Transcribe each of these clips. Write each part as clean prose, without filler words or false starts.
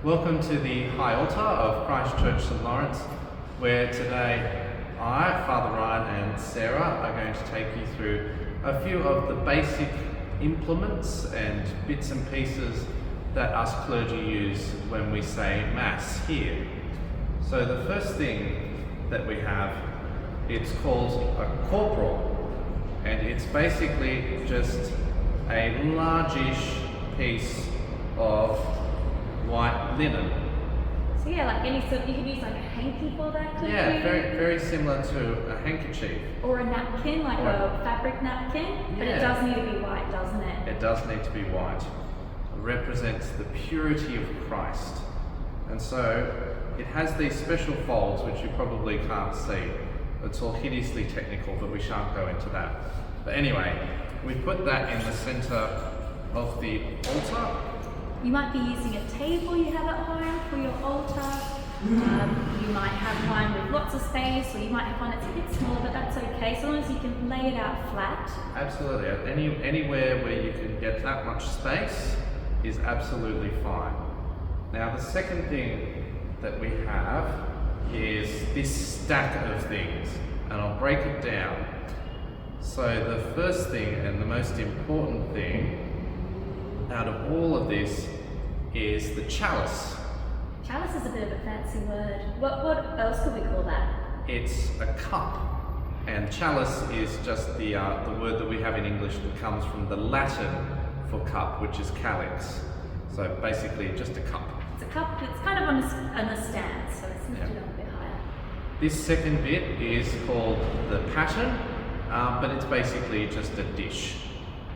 Welcome to the High Altar of Christ Church St Lawrence, where today I, Father Ryan and Sarah are going to take you through a few of the basic implements and bits and pieces that us clergy use when we say Mass here. So the first thing that we have, it's called a corporal, and it's basically just a largish piece of white linen. So yeah, like any sort, you could use like a hanky for that, could Yeah, you? very similar to a handkerchief. Or a napkin, like a fabric napkin. But Yeah. it does need to be white, doesn't it? It does need to be white. It represents the purity of Christ. And so it has these special folds which you probably can't see. It's all hideously technical, but we shan't go into that. But anyway, we put that in the centre of the altar. You might be using a table you have at home for your altar. You might have one with lots of space, or you might have one that's a bit smaller, but that's okay, so long as you can lay it out flat. Absolutely. Anywhere where you can get that much space is absolutely fine. Now the second thing that we have is this stack of things, and I'll break it down. So the first thing and the most important thing out of all of this is the chalice. Chalice is a bit of a fancy word. What else could we call that? It's a cup, and chalice is just the word that we have in English that comes from the Latin for cup, which is calyx. So basically just a cup. It's a cup, it's kind of on a stand, so it's lifted up a bit higher. This second bit is called the paten, but it's basically just a dish.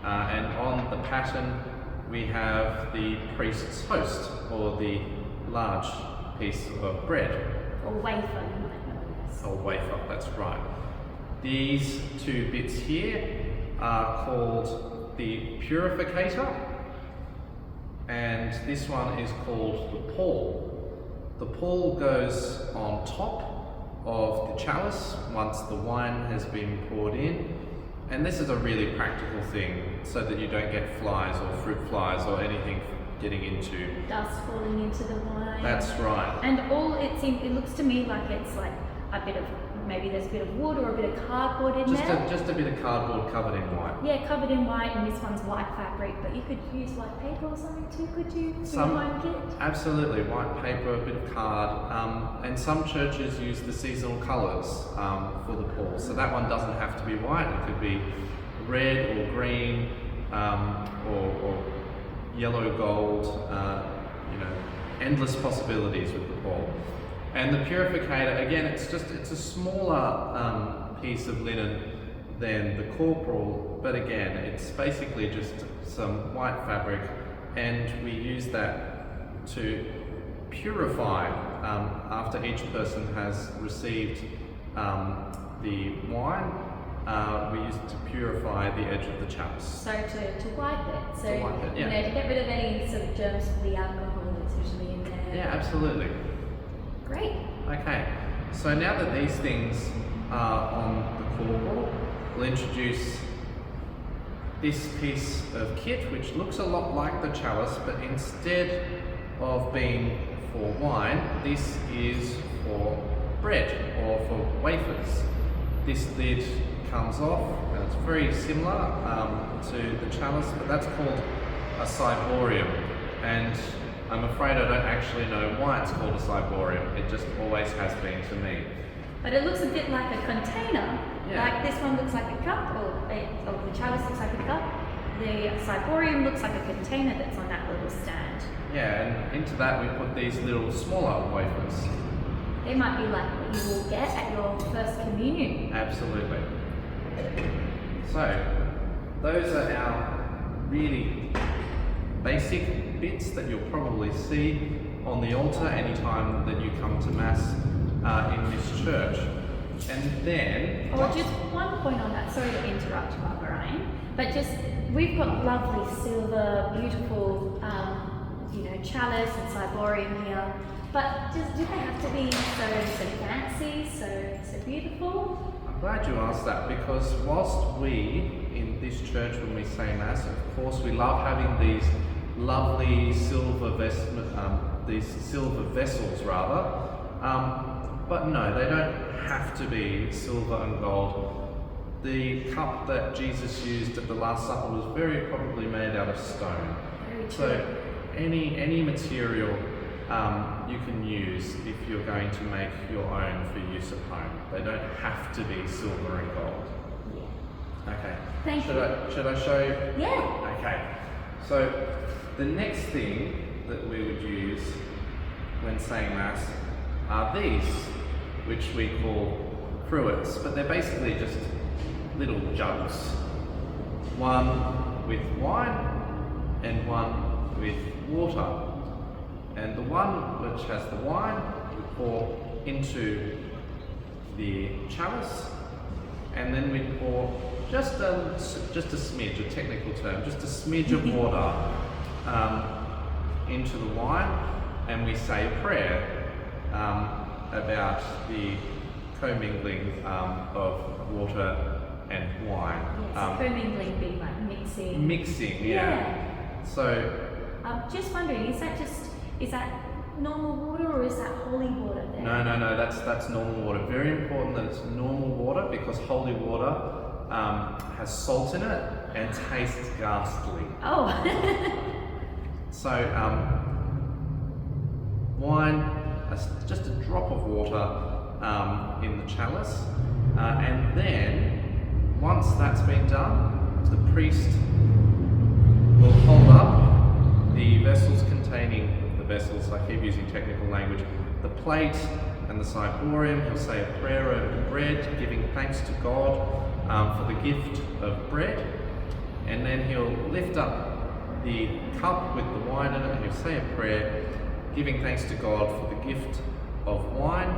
And on the paten we have the priest's host, or the large piece of bread. Or wafer, you might know this. Or wafer, that's right. These two bits here are called the purificator, and this one is called the pall. The pall goes on top of the chalice once the wine has been poured in. And this is a really practical thing so that you don't get flies or fruit flies or anything getting into. Dust falling into the wine. That's right. And it looks to me like it's like a bit of, maybe there's a bit of wood or a bit of cardboard in there. Just a bit of cardboard covered in white. Yeah, covered in white, and this one's white fabric, but you could use white paper or something too, could you? For your wine kit? Absolutely, white paper, a bit of card, and some churches use the seasonal colours for the pall. So that one doesn't have to be white, it could be red or green or yellow gold, endless possibilities with the pall. And the purificator, again, it's a smaller piece of linen than the corporal, but again, it's basically just some white fabric, and we use that to purify after each person has received the wine. We use it to purify the edge of the chalice. So to wipe it. So, To wipe it, yeah. to get rid of any sort of germs from the alcohol that's usually in there. Yeah, absolutely. Great. Okay, so now that these things are on the corporal, we'll introduce this piece of kit, which looks a lot like the chalice, but instead of being for wine, this is for bread or for wafers. This lid comes off, and it's very similar to the chalice, but that's called a ciborium. And I'm afraid I don't actually know why it's called a ciborium. It just always has been to me. But it looks a bit like a container. Yeah. Like this one looks like a cup, or the chalice looks like a cup. The ciborium looks like a container that's on that little stand. Yeah, and into that we put these little smaller wafers. They might be like what you will get at your first communion. Absolutely. So, those are our really basic bits that you'll probably see on the altar anytime that you come to Mass in this church. And then... Oh, just one point on that, sorry to interrupt you, Ryan, but we've got lovely silver, beautiful, chalice and ciborium here, but do they have to be so fancy, so beautiful? I'm glad you asked that, because whilst we in this church, when we say Mass, of course we love having these lovely silver these silver vessels rather. But no, they don't have to be silver and gold. The cup that Jesus used at the Last Supper was very probably made out of stone. Very true. So any material you can use if you're going to make your own for use at home. They don't have to be silver and gold. Yeah. Okay. Thank you. Should I show you? Yeah. Okay. So the next thing that we would use when saying Mass are these, which we call cruets, but they're basically just little jugs. One with wine and one with water. And the one which has the wine we pour into the chalice, and then we pour just a smidge, a technical term, just a smidge of water into the wine, and we say a prayer about the commingling of water and wine. Yes, commingling being like mixing. Mixing, yeah. So, just wondering, is that normal water or is that holy water there? no, that's normal water. Very important that it's normal water, because holy water has salt in it and tastes ghastly. Oh. So, wine, just a drop of water in the chalice, and then once that's been done, the priest will hold up the vessels containing the vessels. I keep using technical language. The plate and the ciborium. He'll say a prayer over the bread, giving thanks to God for the gift of bread, and then he'll lift up the cup with the wine in it, and he'll say a prayer, giving thanks to God for the gift of wine.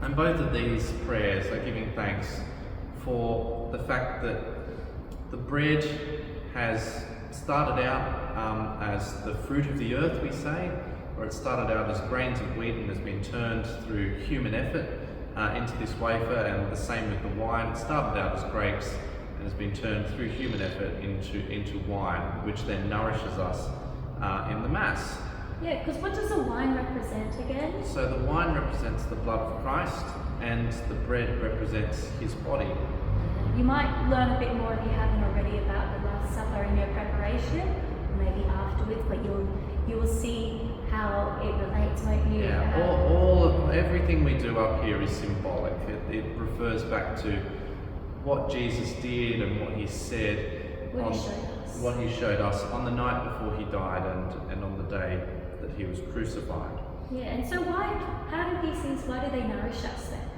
And both of these prayers are giving thanks for the fact that the bread has started out as the fruit of the earth, we say, or it started out as grains of wheat and has been turned through human effort into this wafer, and the same with the wine. It started out as grapes and has been turned through human effort into wine, which then nourishes us in the Mass. Yeah, because what does the wine represent again? So the wine represents the blood of Christ, and the bread represents his body. You might learn a bit more if you haven't already about the Last Supper in your preparation, or maybe afterwards, but you will see how it relates, won't you? Yeah, everything we do up here is symbolic. It refers back to what Jesus did and what he said, what he showed us on the night before he died and on the day that he was crucified. Yeah, and so why do they nourish us then?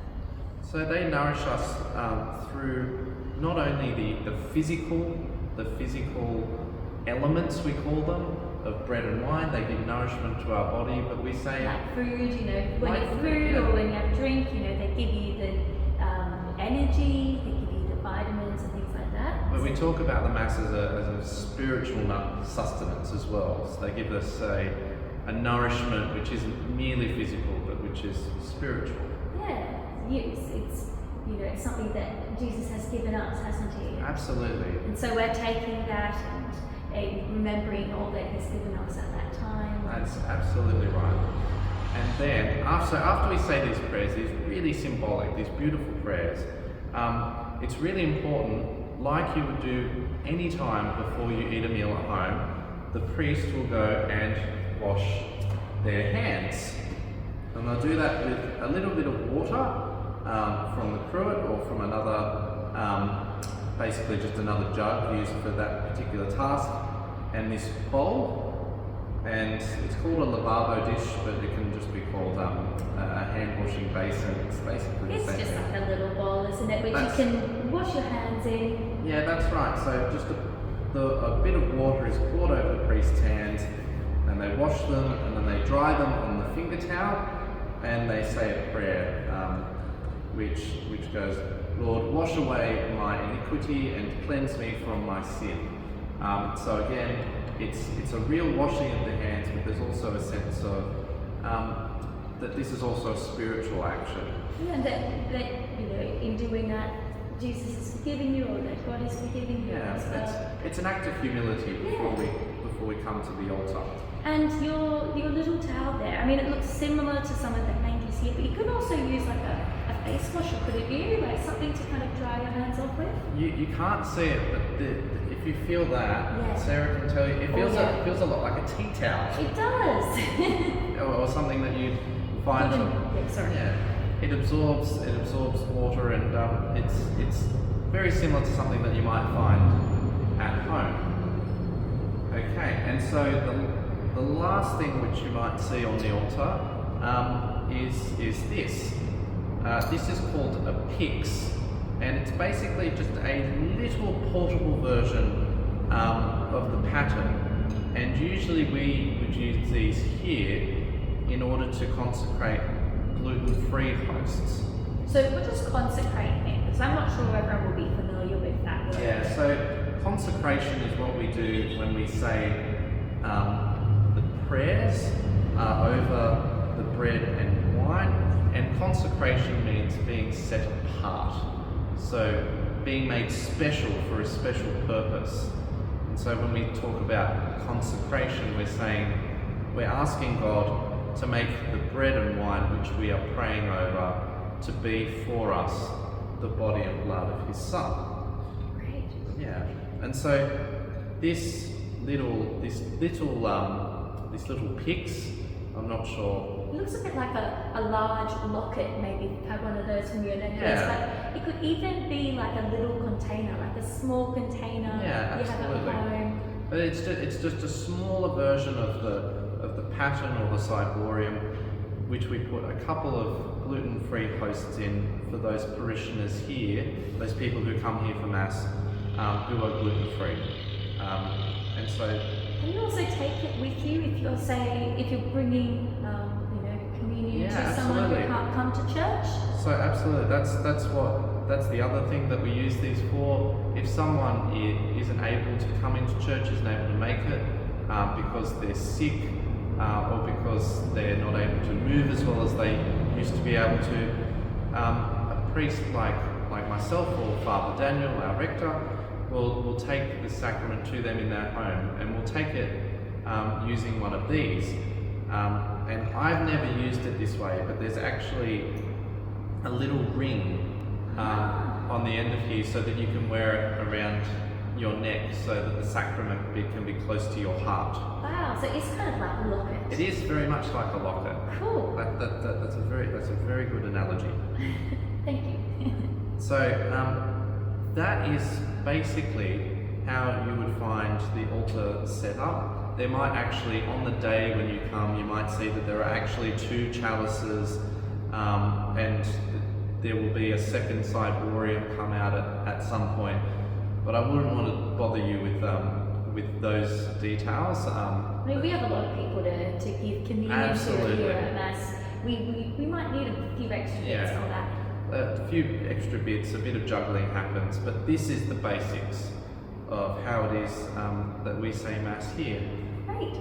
So they nourish us through not only the physical elements, we call them, of bread and wine. They give nourishment to our body, but we say like food, when you have food, yeah. or when you have drink, they give you the energy, they give you the vitamins and things like that. But we talk about the Mass as a spiritual sustenance as well. So they give us a nourishment which isn't merely physical, but which is spiritual. Yeah, it's it's something that Jesus has given us, hasn't he? Absolutely. And so we're taking that and remembering all that he's given us at that time. That's absolutely right. And then after we say these prayers, these really symbolic, these beautiful prayers, it's really important, like you would do any time before you eat a meal at home, the priest will go and wash their hands. And they'll do that with a little bit of water from the cruet or from another, basically just another jug used for that particular task, and this bowl. And it's called a lavabo dish, but it can just be called a hand washing basin. It's basically It's the same just thing. like a little bowl, isn't it? Which you can wash your hands in. Yeah, that's right. So just a bit of water is poured over the priest's hands, and they wash them, and then they dry them on the finger towel, and they say a prayer, which goes, "Lord, wash away my iniquity and cleanse me from my sin." So again, it's a real washing of the hands, but there's also a sense of that this is also a spiritual action. Yeah, and that in doing that, Jesus is forgiving you, or that God is forgiving you as well. It's an act of humility before we come to the altar. And your little towel there, mean, it looks similar to some of the hankies here, but you could also use like a face washer, couldn't you? Like something to kind of dry your hands off with. You can't see it, but if you feel that, Yeah. Sarah can tell you, it feels, yeah. it feels a lot like a tea towel. It does. Or something that you'd find. Sorry. Yeah, it absorbs water, and it's very similar to something that you might find at home. Okay, and so the last thing which you might see on the altar is this. This is called a pyx, and it's basically just a little portable version of the pattern. And usually we would use these here in order to consecrate gluten-free hosts. So what does consecrate mean? Because I'm not sure everyone will be familiar with that word. Yeah, so consecration is what we do when we say the prayers over the bread and wine, and consecration means being set apart. So being made special for a special purpose. And so when we talk about consecration, we're asking God to make the bread and wine which we are praying over to be for us the body and blood of His Son. Great. Yeah, and so this little pyx, I'm not sure. It looks a bit like a large locket, maybe if you had one of those from your necklace. Yeah. But it could even be like a little container, like a small container Yeah, you have absolutely. at home. But it's just a smaller version of the pattern or the ciborium, which we put a couple of gluten-free hosts in for those parishioners here, those people who come here for Mass, who are gluten-free. And so Can you also take it with you if you're bringing communion Yeah, to someone absolutely. who can't come to church? So absolutely, that's the other thing that we use these for. If someone isn't able to come into church, isn't able to make it because they're sick or because they're not able to move as well as they used to be able to, a priest like myself or Father Daniel, our rector, will take the sacrament to them in their home, and we'll take it using one of these. And I've never used it this way, but there's actually a little ring on the end of here so that you can wear it around your neck so that the sacrament can be close to your heart. Wow, so it's kind of like a locket. It is very much like a locket. Cool. That's a very good analogy. Thank you. So that is basically how you would find the altar set up. There might actually, on the day when you come, you might see that there are actually 2 chalices, and there will be a second ciborium come out at some point. But I wouldn't want to bother you with those details. I mean, we have a lot of people to give communion Absolutely. to here at Mass. We might need a few extra bits Yeah. for that. A few extra bits, a bit of juggling happens, but this is the basics of how it is that we say Mass here. Great.